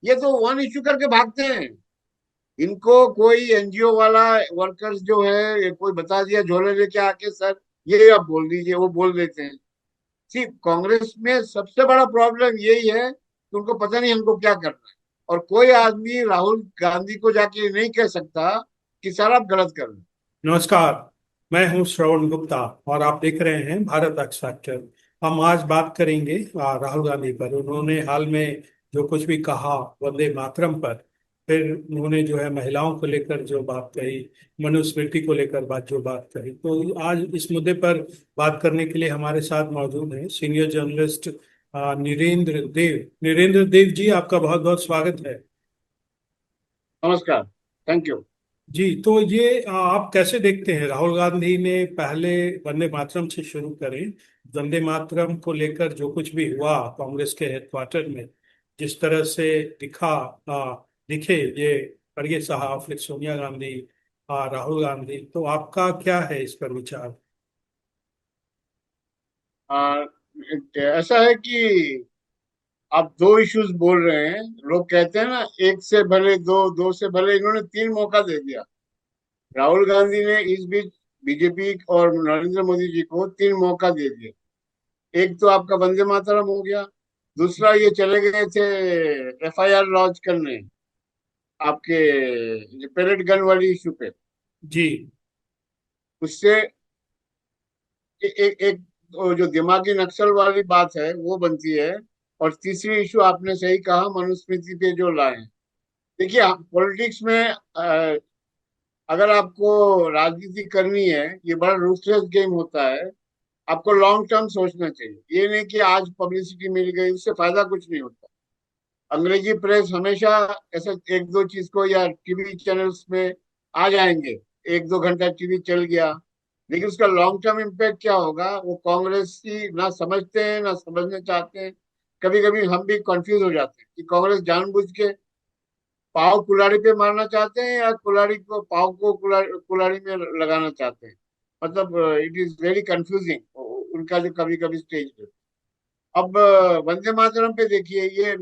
ये तो one issue करके भागते हैं। इनको कोई एनजीओ वाला वर्कर्स जो है, ये कोई बता दिया झोले लेके आके, सर ये आप बोल दीजिए, वो बोल देते हैं। सी कांग्रेस में सबसे बड़ा प्रॉब्लम यही है कि उनको पता नहीं हमको क्या करना है। और कोई आदमी राहुल गांधी को जाके नहीं कह सकता कि सर आप गलत कर रहे हैं। नमस्कार। मैं हूं श्रवण गुप्ता और आप देख रहे हैं भारत एक्स फैक्टर। हम आज बात करेंगे राहुल गांधी पर। उन्होंने हाल में जो कुछ भी कहा वंदे मातरम पर, फिर उन्होंने जो है महिलाओं को लेकर जो बात कही, मनुस्मृति को लेकर जो बात कही, तो आज इस मुद्दे पर बात करने के लिए हमारे साथ मौजूद हैं सीनियर जर्नलिस्ट नीरेंद्र देव जी। आपका बहुत बहुत स्वागत है। नमस्कार। Thank you. जी, तो ये आप कैसे देखते हैं? राहुल गांधी ने पहले वंदे मातरम से शुरू करें। वंदे मातरम को लेकर जो कुछ भी हुआ कांग्रेस के हेडक्वार्टर में, जिस तरह से दिखा दिखे ये खड़गे साहब, फिर सोनिया गांधी, राहुल गांधी, तो आपका क्या है इस पर विचार? आ, ऐसा है कि आप दो इश्यूज बोल रहे हैं। लोग कहते हैं ना, एक से भले दो, दो से भले, इन्होंने तीन मौका दे दिया। राहुल गांधी ने इस बीच बीजेपी और नरेंद्र मोदी जी को तीन मौका दे दिए। एक तो आपका वंदे मातरम हो गया। दूसरा ये चले गए थे एफआईआर लॉन्च करने आपके पेलेट गन वाली इशू पे। जी। उससे एक वो जो दिमागी नक्सल वाली बात है वो बनती है। और तीसरी इशू आपने सही कहा, मनुस्मृति पे जो लाए हैं। देखिए, पॉलिटिक्स में अगर आपको राजनीति करनी है, ये बड़ा रूथलेस गेम होता है। आपको लॉन्ग टर्म सोचना चाहिए। ये नहीं कि आज पब्लिसिटी मिल गई उससे फायदा कुछ नहीं होता। अंग्रेजी प्रेस हमेशा ऐसा एक दो चीज को, या टीवी चैनल्स में आ जाएंगे, एक दो घंटा टीवी चल गया, लेकिन उसका लॉन्ग टर्म इम्पैक्ट क्या होगा वो कांग्रेस की ना समझते हैं ना समझना चाहते हैं। कभी कभी हम भी कंफ्यूज हो जाते हैं कि कांग्रेस जानबूझ के पाव कुल्हाड़ी पे मारना चाहते हैं या कुल्हाड़ी को पाव को कुल्हाड़ी में लगाना चाहते हैं। मतलब इट इज वेरी कंफ्यूजिंग उनका जो कभी कभी स्टेज पे। अब वंदे मातरम पे देखिए, ये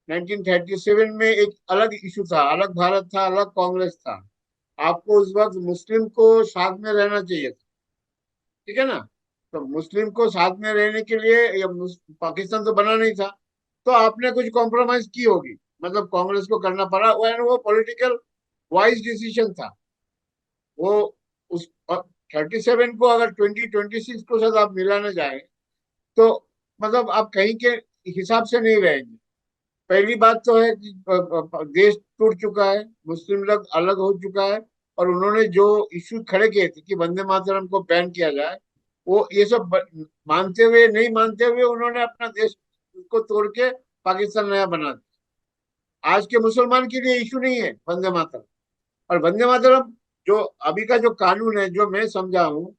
1937 में एक अलग इशू था, अलग भारत था, अलग कांग्रेस था। आपको उस वक्त मुस्लिम को साथ में रहना चाहिए था, ठीक है ना। तो मुस्लिम को साथ में रहने के लिए, पाकिस्तान तो बना नहीं था, तो आपने कुछ कॉम्प्रोमाइज की होगी। मतलब कांग्रेस को करना पड़ा, वो पॉलिटिकल वाइज डिसीजन था वो। उस 37 को अगर 2026 को साथ आप मिलाने जाए, तो मतलब आप कहीं के हिसाब से नहीं रहेंगे। पहली बात तो है कि देश टूट चुका है, मुस्लिम लीग अलग हो चुका है। और उन्होंने जो इश्यू खड़े किए थे कि वंदे मातरम को बैन किया जाए, वो ये सब मानते हुए नहीं मानते हुए उन्होंने अपना देश को तोड़ के पाकिस्तान नया बना दिया। आज के मुसलमान के लिए इशू नहीं है वंदे मातरम। और वंदे मातरम जो अभी का जो कानून है, जो मैं समझा हूँ,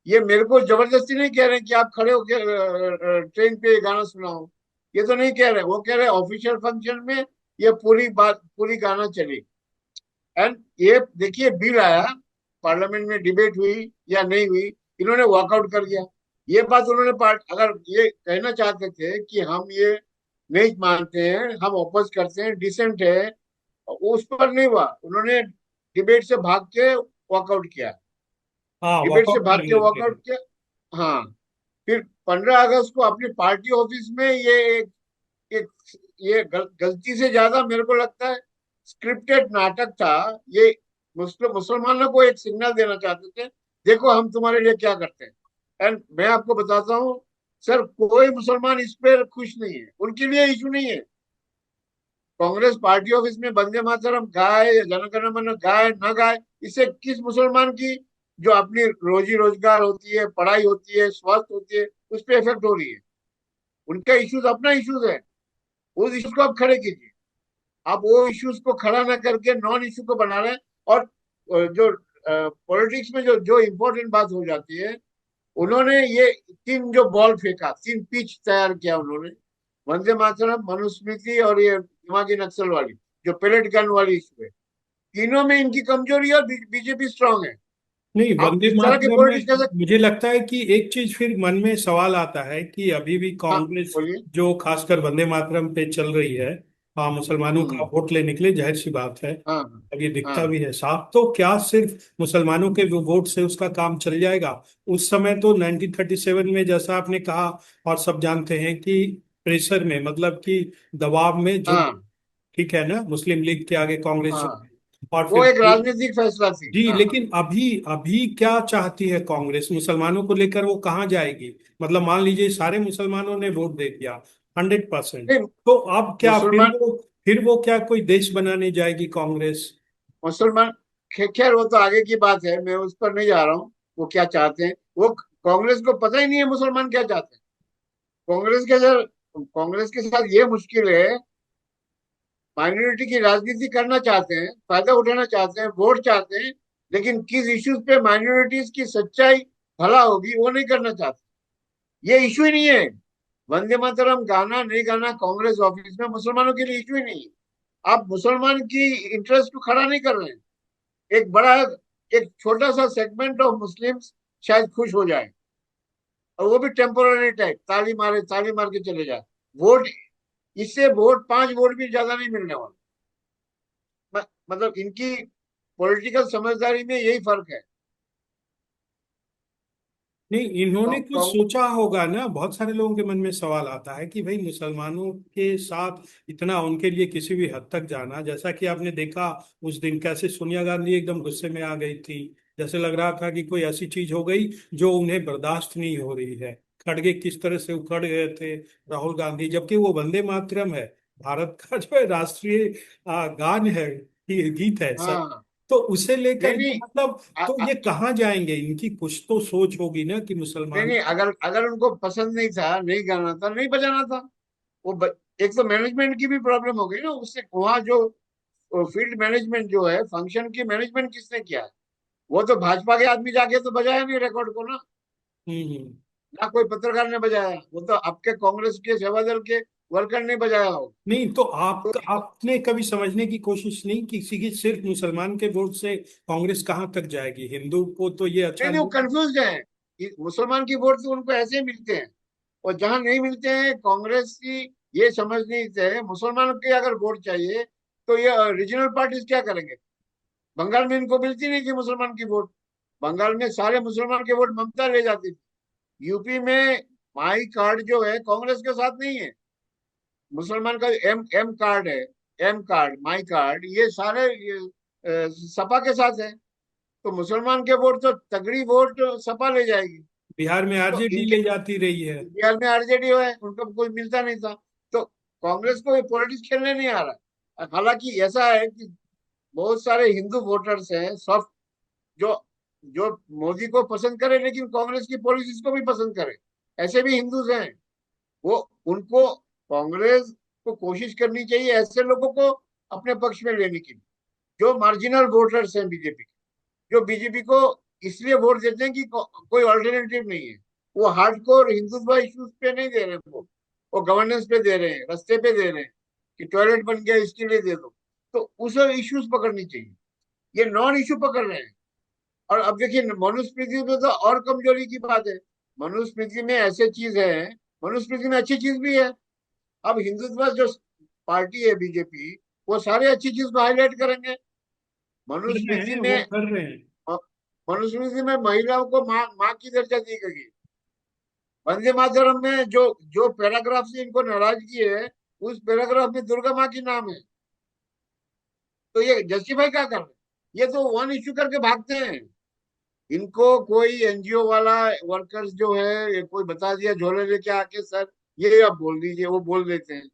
ये मेरे को जबरदस्ती नहीं कह रहे कि आप खड़े होकर ट्रेन पे ये गाना सुनाओ। ये तो नहीं कह रहे, वो कह रहे ऑफिशियल फंक्शन में ये पूरी बात, पूरी गाना चली। एंड ये देखिए, बिल आया, पार्लियामेंट में डिबेट हुई या नहीं हुई, इन्होंने वॉकआउट कर दिया। ये बात उन्होंने पार्ट, अगर ये कहना चाहते थे कि हम ये नहीं मानते हैं, हम ऑपोज करते हैं, डिसेंट है, उस पर नहीं हुआ। उन्होंने डिबेट से भाग के वॉकआउट किया। हाँ, डिबेट से वॉकआउट भाग कर के लेते वॉकआउट हैं। किया। हाँ। फिर 15 अगस्त को अपनी पार्टी ऑफिस में ये एक ये गलती से ज्यादा मेरे को लगता है स्क्रिप्टेड नाटक था ये। मुसलमानों को एक सिग्नल देना चाहते थे, देखो हम तुम्हारे लिए क्या करते हैं। एंड मैं आपको बताता हूँ सर, कोई मुसलमान इस पर खुश नहीं है, उनके लिए इशू नहीं है। कांग्रेस पार्टी ऑफिस में वंदे मातरम गाए या जन गण मन गाए न गाए, इससे किस मुसलमान की जो अपनी रोजी रोजगार होती है, पढ़ाई होती है, स्वास्थ्य होती है, उस पर इफेक्ट हो रही है। उनका इश्यूज अपना इश्यूज है, उस इश्यूज को आप खड़े कीजिए। आप वो इश्यूज को खड़ा ना करके नॉन इश्यू को बना रहे हैं। और जो पॉलिटिक्स में जो जो इम्पोर्टेंट बात हो जाती है, उन्होंने ये तीन जो बॉल फेंका, तीन पिच तैयार किया उन्होंने, वंदे मातरम, मनुस्मृति और ये दिमागी नक्सल वाली जो पेलेट गन वाली इशू है। तीनों में इनकी कमजोरी है और बीजेपी स्ट्रांग है। नहीं, आप वंदे इस तरह के मातरम में पॉलिटिक्स कैसे। मुझे लगता है कि एक चीज फिर मन में सवाल आता है कि अभी भी हाँ, कांग्रेस बोलिए। जो खासकर वंदे मातरम पे चल रही है, हाँ, मुसलमानों का हम्म। वोट लेने के लिए, जाहिर सी बात है। हाँ अब ये दिखता हाँ भी है साफ। तो क्या सिर्फ मुसलमानों के वो वोट से उसका काम चल जाएगा? उस समय तो 1937 में, जैसा आपने कहा और सब जानते हैं कि प्रेशर में, मतलब कि दबाव में झुक, हाँ ठीक है ना, मुस्लिम लीग के आगे कांग्रेस हाँ। झुकी। और वो फिर एक राजनीतिक फैसला थी। जी, हाँ हाँ। लेकिन अभी अभी क्या चाहती है कांग्रेस मुसलमानों को लेकर? वो कहाँ जाएगी? मतलब मान लीजिए सारे मुसलमानों ने वोट दे दिया, 100%। नहीं, तो अब क्या फिर मुसलमान, वो क्या कोई देश बनाने जाएगी कांग्रेस? मुसलमान, खैर वो तो आगे की बात है, मैं उस पर नहीं जा रहा हूँ। वो क्या चाहते हैं, वो कांग्रेस को पता ही नहीं है मुसलमान क्या चाहते हैं। कांग्रेस के साथ ये मुश्किल है, माइनॉरिटी की राजनीति करना चाहते हैं, फायदा उठाना चाहते हैं, वोट चाहते हैं, लेकिन किस इश्यूज पे माइनॉरिटीज की सच्चाई भला होगी वो नहीं करना चाहते। ये इशू ही नहीं है। वंदे मातरम गाना नहीं गाना कांग्रेस ऑफिस में मुसलमानों के लिए इशू ही नहीं है। आप मुसलमान की इंटरेस्ट को खड़ा नहीं कर रहे हैं। एक बड़ा, एक छोटा सा सेगमेंट ऑफ मुस्लिम्स शायद खुश हो जाए, और वो भी टेम्पोररी टाइप, ताली मार के चले जाए। वोट, इससे वोट 5 वोट भी ज्यादा नहीं मिलने वाले। मतलब इनकी पॉलिटिकल समझदारी में यही फर्क है। नहीं, इन्होंने कुछ कांग- सोचा होगा ना। बहुत सारे लोगों के मन में सवाल आता है कि भाई मुसलमानों के साथ इतना उनके लिए किसी भी हद तक जाना, जैसा कि आपने देखा उस दिन कैसे सोनिया गांधी एकदम गुस्से में आ गई थी। जैसे लग रहा था कि कोई ऐसी चीज हो गई जो उन्हें बर्दाश्त नहीं हो रही है। खड़गे किस तरह से उखड़ गए थे राहुल गांधी, जबकि वो वंदे मातरम है, भारत का जो है राष्ट्रीय गान है, गीत है सर। हाँ। तो उसे लेकर नहीं ये नहीं। मतलब, आ, तो आ, ये कहाँ जाएंगे? इनकी कुछ तो सोच होगी ना कि नहीं मुसलमान। नहीं, अगर अगर उनको पसंद नहीं था, नहीं गाना था, नहीं बजाना था। एक तो मैनेजमेंट की भी प्रॉब्लम हो गई ना उससे। वहाँ जो फील्ड मैनेजमेंट जो है, फंक्शन की मैनेजमेंट किसने किया है? वो तो भाजपा के आदमी जाके तो बजाया नहीं रिकॉर्ड को ना। हम्म। ना कोई पत्रकार ने बजाया, वो तो आपके कांग्रेस के सेवादल के वर्कर ने बजाया हो। नहीं, तो तो आपने कभी समझने की कोशिश नहीं की किसी की सिर्फ मुसलमान के वोट से कांग्रेस कहाँ तक जाएगी? हिंदू को तो ये नहीं अच्छा नहीं, वो नहीं। कंफ्यूज है कि मुसलमान की वोट तो उनको ऐसे ही मिलते हैं, और जहां नहीं मिलते हैं कांग्रेस की ये समझ नहीं है। मुसलमानों के अगर वोट चाहिए तो ये रीजनल पार्टीज क्या करेंगे? बंगाल में इनको मिलती नहीं थी मुसलमान की वोट। बंगाल में सारे मुसलमान के वोट ममता ले जाती थी। यूपी में माई कार्ड जो है कांग्रेस के साथ नहीं है। मुसलमान का एम एम कार्ड है, एम कार्ड, माई कार्ड, ये सारे सपा के साथ है। तो मुसलमान के वोट तो तगड़ी वोट सपा ले जाएगी। बिहार में तो आरजेडी इनके ले जाती रही है। बिहार में आरजेडी है, उनको कोई मिलता नहीं था। तो कांग्रेस को पॉलिटिक्स खेलने नहीं आ रहा। हालांकि ऐसा है कि बहुत सारे हिंदू वोटर्स हैं सॉफ्ट, जो जो मोदी को पसंद करे लेकिन कांग्रेस की पॉलिसीज को भी पसंद करे, ऐसे भी हिंदूज हैं। वो, उनको कांग्रेस को कोशिश करनी चाहिए ऐसे लोगों को अपने पक्ष में लेने की, जो मार्जिनल वोटर्स हैं बीजेपी, जो बीजेपी को इसलिए वोट देते हैं कि कोई ऑल्टरनेटिव नहीं है। वो हार्डकोर हिंदुत्व इश्यूज पे नहीं दे रहे हैं, वो गवर्नेंस पे दे रहे हैं, रास्ते पे दे रहे हैं कि टॉयलेट बन गया इसके लिए दे दो। तो उस इश्यूज पकड़नी चाहिए, ये नॉन इश्यू पकड़ रहे हैं। और अब देखिए मनुस्मृति में तो और कमजोरी की बात है। मनुस्मृति में ऐसे चीज है, मनुस्मृति में अच्छी चीज भी है। अब हिंदुत्व जो पार्टी है बीजेपी, वो सारे अच्छी चीज को हाईलाइट करेंगे। कर रहे मनुस्मृति हैं, में, वो कर रहे हैं। मनुस्मृति में महिलाओं को माँ की दर्जा दी गई। वंदे मातरम में जो जो पैराग्राफ से इनको नाराजगी है, उस पैराग्राफ में दुर्गा माँ की नाम है। तो ये जस्टिफाई क्या कर रहे हैं? ये तो वन इश्यू करके भागते हैं। इनको कोई एनजीओ वाला वर्कर्स जो है, ये कोई बता दिया झोले लेके आके, सर ये आप बोल दीजिए, वो बोल देते हैं।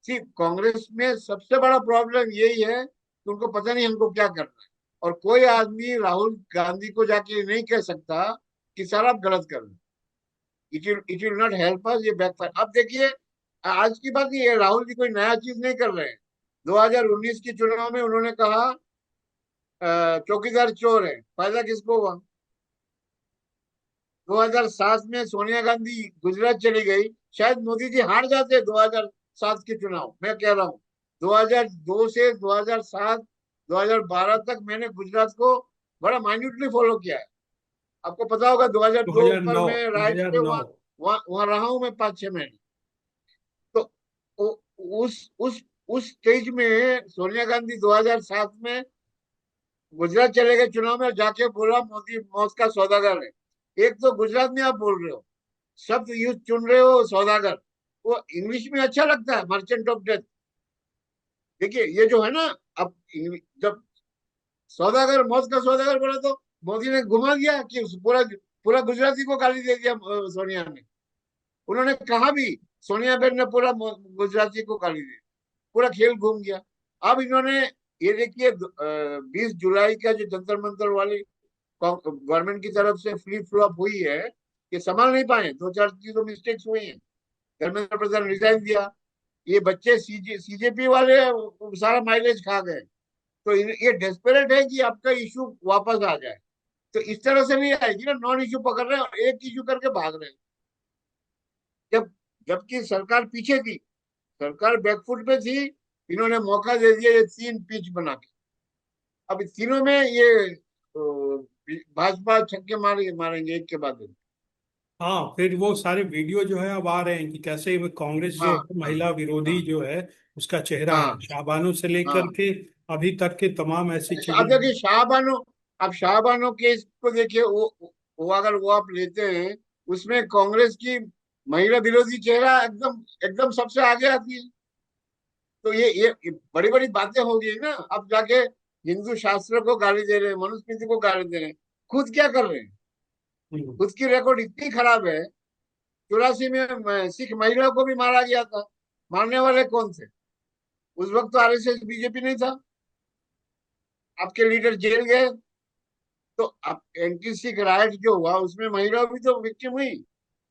सी, कांग्रेस में सबसे बड़ा प्रॉब्लम यही है कि उनको पता नहीं हमको क्या करना है। और कोई आदमी राहुल गांधी को जाके नहीं कह सकता कि सर आप गलत कर रहे हैं। It will not help us, ये बैकफायर। अब देखिए, आज की बात नहीं है, राहुल जी कोई नया चीज नहीं कर रहे हैं। 2019 के चुनाव में उन्होंने कहा चौकीदार चोर है, फायदा किसको हुआ? 2007 में सोनिया गांधी गुजरात चली गई, शायद मोदी जी हार जाते 2007 के चुनाव। मैं कह रहा हूँ 2002 से 2007, 2012 तक मैंने गुजरात को बड़ा माइन्यूटली फॉलो किया है। आपको पता होगा 2002 पर 2009, मैं राइट पे 2009। वहाँ वहाँ वहाँ रहा हूँ मैं 5-6 महीने। तो उस उस स्टेज में सोनिया गांधी 2007 में गुजरात चले गए चुनाव में और जाके बोला मोदी मौत का सौदागर है। एक तो गुजरात में आप बोल रहे हो, शब्द यूज चुन रहे हो सौदागर, वो इंग्लिश में अच्छा लगता है, मर्चेंट ऑफ डेथ। देखिए ये जो है ना, अब जब सौदागर मौत का सौदागर बोला तो मोदी ने घुमा दिया कि पूरा पूरा गुजराती को गाली दे दिया सोनिया ने। उन्होंने कहा भी, सोनिया बेन ने पूरा गुजराती को गाली दी, पूरा खेल घूम गया। अब इन्होंने ये देखिए 20 जुलाई का जो जंतर मंतर वाली गवर्नमेंट की तरफ से फ्लिप फ्लॉप हुई है, कि संभाल नहीं पाए, दो चार चीजों मिस्टेक्स हुई हैं। धर्मेंद्र प्रधान रिजाइन दिया, ये बच्चे सीजेपी वाले सारा माइलेज खा गए। तो ये डेस्परेट है कि आपका इशू वापस आ जाए। तो इस तरह से नहीं आएगी ना, नॉन इशू पकड़ रहे हैं और एक इशू करके भाग रहे हैं। जब जबकि सरकार पीछे थी, सरकार बैकफुट पे थी, इन्होंने मौका दे दिया ये 3 पिच बना के। अब इन तीनों में ये भाजपा छक्के मारेंगे एक के बाद एक। हाँ, फिर वो सारे वीडियो जो है अब आ रहे हैं कि कैसे वो कांग्रेस जो हाँ है हाँ महिला विरोधी हाँ जो है उसका चेहरा है, हाँ शाहबानों से लेकर हाँ। के अभी तक के तमाम ऐसी अच्छा, चीजें अब हैं। देखिए शाहबानो, अब शाहबानो केस को देखिए, वो अगर वो आप लेते हैं, उसमें कांग्रेस की महिला विरोधी चेहरा एकदम एकदम सबसे आगे आती है। तो ये बड़ी बड़ी बातें हो गई ना। अब जाके हिंदू शास्त्र को गाली दे रहे हैं, मनुस्मृति को गाली दे रहे हैं, खुद क्या कर रहे हैं? हम्म। खुद की रिकॉर्ड इतनी खराब है। 84 में सिख महिला को भी मारा गया था, मारने वाले कौन थे? उस वक्त तो आरएसएस बीजेपी नहीं था। आपके लीडर जेल गए, तो आप एंटी सिख राइट जो हुआ उसमें महिला भी तो विक्टिम हुई।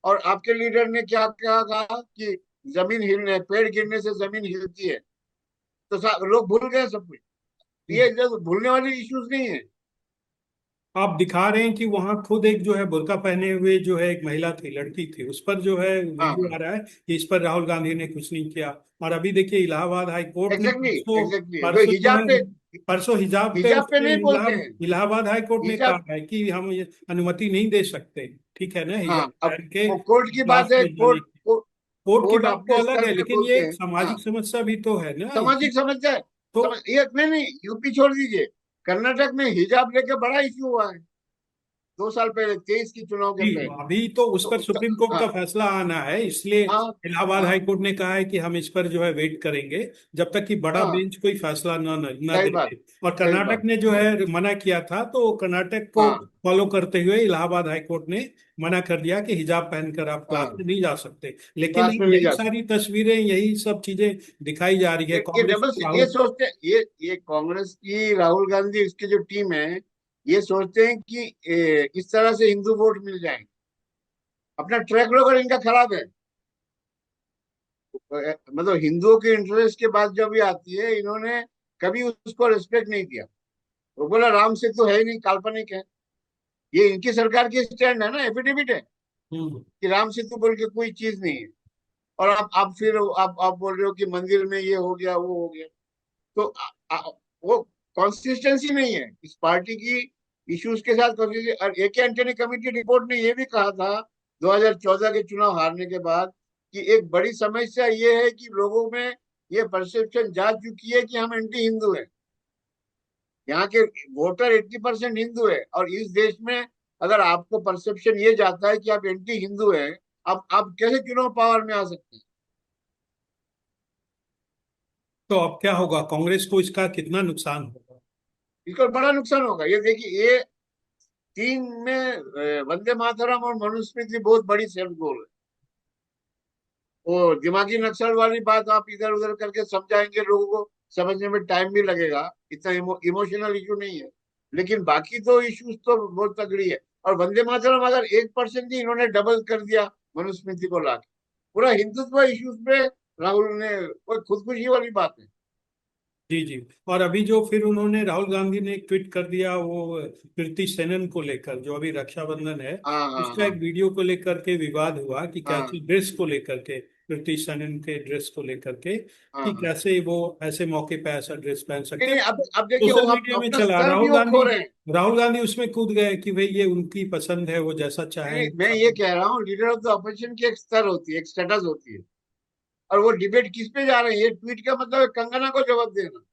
और आपके लीडर ने क्या क्या कहा कि जमीन हिलने, पेड़ गिरने से जमीन हिलती है। तो लोग भूल गए सब कुछ। ये जो भूलने वाली इश्यूज नहीं है। आप दिखा रहे हैं कि वहां खुद एक जो है बुर्का पहने हुए जो है एक महिला थी, लड़की थी, उस पर जो है हाँ वीडियो आ रहा है कि इस पर राहुल गांधी ने कुछ नहीं किया। और अभी देखिए इलाहाबाद हाई कोर्ट ने एग्जैक्टली परसों एग्जैक्टली, वो परसों जो हिजाब पे, है परसों हिजाब पे हिजाब पे उसने नहीं बोलते हैं। इलाहाबाद हाई कोर्ट ने हिजाब, कहा है कि हम ये अनुमति नहीं दे सकते, ठीक है ना, हाँ हिजाब अब पहन के वो कोर्ट की बात क्लास है। में जाने की। कोर्ट की कोर्ट बात तो अपने अलग स्तर है, पे लेकिन ये बोलते एक हैं। हाँ, सामाजिक समस्या भी तो है ना। सामाजिक समस्या है। तो ये नहीं नहीं, यूपी छोड़ दीजिए, कर्नाटक में हिजाब लेके बड़ा इश्यू हुआ है 2 साल पहले, 23 की चुनाव के जी, पहले। अभी तो उस पर सुप्रीम कोर्ट का हाँ फैसला आना है, इसलिए हाँ इलाहाबाद हाँ हाई कोर्ट ने कहा है कि हम इस पर जो है वेट करेंगे जब तक कि बड़ा हाँ, बेंच कोई फैसला न सही दे बात, दे। और सही कर्नाटक बात। ने जो है मना किया था, तो कर्नाटक को हाँ फॉलो करते हुए इलाहाबाद हाई कोर्ट ने मना कर दिया कि हिजाब पहनकर आप क्लास हाँ, में नहीं जा सकते। लेकिन क्लास में नहीं यही जा सारी सकते। तस्वीरें, यही सब चीजें दिखाई जा रही है ये कांग्रेस डबल, को ये राहुल। सोचते हैं, ये कांग्रेस की राहुल गांधी इसकी जो टीम है, ये सोचते हैं कि इस तरह से हिंदू वोट मिल जाएंगे। अपना ट्रैक रिकॉर्ड इनका खराब है। मतलब हिंदुओं के इंटरेस्ट के बाद जब भी आती है, इन्होंने कभी उसको रिस्पेक्ट नहीं किया। वो बोला राम सेतु है ही नहीं, काल्पनिक है। ये इनकी सरकार की स्टैंड है ना, एफिडेविट है हम्म। कि राम सेतु बोल के कोई चीज नहीं है। और आप फिर आप बोल रहे हो कि मंदिर में ये हो गया वो हो गया। तो वो कंसिस्टेंसी नहीं है इस पार्टी की इश्यूज के साथ। और ए के एंटनी कमेटी रिपोर्ट ने ये भी कहा था 2014 के चुनाव हारने के बाद, कि एक बड़ी समस्या ये है कि लोगों में ये परसेप्शन जा चुकी है कि हम एंटी हिंदू हैं। यहाँ के वोटर 80% हिंदू है, और इस देश में अगर आपको परसेप्शन ये जाता है कि आप एंटी हिंदू हैं, आप कैसे चुनाव पावर में आ सकते हैं? तो अब क्या होगा, कांग्रेस को इसका कितना नुकसान होगा? इसका बड़ा नुकसान होगा। ये देखिए, ये तीन में वंदे मातरम और मनुस्मृति बहुत बड़ी सेल्फ गोल है। वो दिमागी नक्सल वाली बात आप इधर उधर करके समझाएंगे लोगों को, समझने में टाइम भी लगेगा, इतना इमोशनल इशू नहीं है। लेकिन बाकी तो इश्यूज तो बहुत तगड़ी है। और वंदे मातरम अगर 1% ही इन्होंने डबल कर दिया मनुस्मृति को लाके, पूरा हिंदुत्व इश्यूज पे राहुल ने, कोई खुदकुशी वाली बात है। जी जी। और अभी जो फिर उन्होंने राहुल गांधी ने एक ट्वीट कर दिया वो कृति सेनन को लेकर, जो अभी रक्षाबंधन है, हाँ हाँ उसका एक हाँ वीडियो को लेकर के विवाद हुआ कि हाँ कैसे ड्रेस को लेकर के, कृति सेनन के ड्रेस को लेकर के, हाँ कि हाँ। कैसे वो ऐसे मौके पे ऐसा ड्रेस पहन नहीं सकते हैं। नहीं, अब देखिए वो सोशल मीडिया में अपना चला, स्तर भी वो खो रहे हैं। राहुल गांधी उसमें कूद गए कि भाई ये उनकी पसंद है, वो जैसा नहीं चाहें नहीं, मैं वैसा। ये कह रहा हूँ, लीडर ऑफ द अपोजिशन की एक स्तर होती है, एक स्टेटस होती है। और वो डिबेट किस पे जा रही है? ये ट्वीट का मतलब है कंगना को जवाब देना।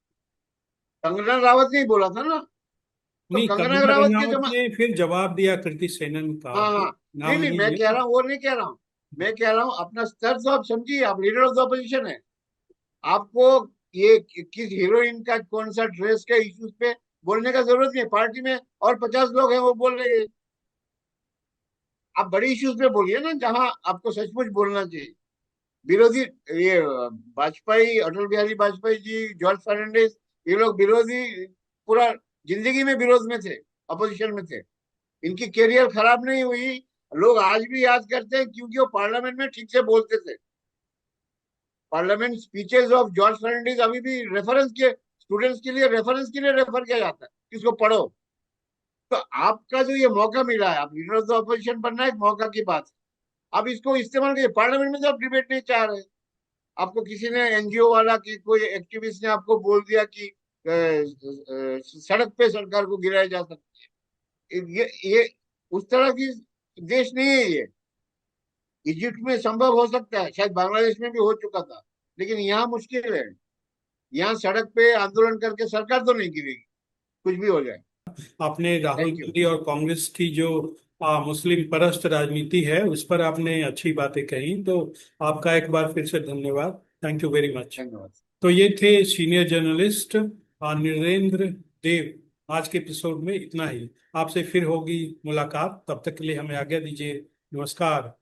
कंगना रावत ने ही बोला था ना, तो नहीं, कंगना कंगना रावत के रनावत जमा। ने फिर जवाब दिया कृति सेनन का। हाँ हाँ। नहीं नाम नहीं, नहीं मैं कह लिया। रहा हूँ, वो नहीं कह रहा हूँ। मैं कह रहा हूँ अपना स्तर तो आप समझिए, आप लीडर ऑफ द अपोजिशन है। आपको ये किस हीरोइन का कौन सा ड्रेस का इश्यूज पे बोलने का जरूरत नहीं है। पार्टी में और 50 लोग हैं वो बोल रहे हैं। आप बड़ी इश्यूज पे बोलिए ना, जहां आपको सचमुच बोलना चाहिए। विरोधी, ये वाजपेयी, अटल बिहारी वाजपेयी जी, जॉर्ज फर्नांडिस, ये लोग विरोधी, पूरा जिंदगी में विरोध में थे, अपोजिशन में थे। इनकी कैरियर खराब नहीं हुई। लोग आज भी याद करते हैं क्योंकि वो पार्लियामेंट में ठीक से बोलते थे। Parliament speeches of George Fernandes अभी भी रेफरेंस के स्टूडेंट्स के लिए, रेफरेंस के लिए रेफर किया जाता है कि इसको पढ़ो। तो आपका जो ये मौका मिला है, आप लीडर ऑफ द अपोजिशन बनना एक मौका की बात है। आप इसको इस्तेमाल करिए। पार्लियामेंट में तो आप डिबेट नहीं चाह रहे। आपको किसी ने, एनजीओ वाला की कोई एक्टिविस्ट ने आपको बोल दिया कि सड़क पे सरकार को गिराया जा सकता है। ये उस तरह की देश नहीं है ये। इजिप्ट में संभव हो सकता है, शायद बांग्लादेश में भी हो चुका था, लेकिन यहाँ मुश्किल है। यहाँ सड़क पे आंदोलन करके सरकार तो नहीं गिरेगी, कुछ भी हो जाए। आपने राहुल थैंक यू। गांधी और कांग्रेस की जो मुस्लिम परस्त राजनीति है उस पर आपने अच्छी बातें कही, तो आपका एक बार फिर से धन्यवाद। Thank you very much. धन्यवाद। तो ये थे सीनियर जर्नलिस्ट नरेंद्र देव। आज के एपिसोड में इतना ही। आपसे फिर होगी मुलाकात, तब तक के लिए हमें आज्ञा दीजिए। नमस्कार।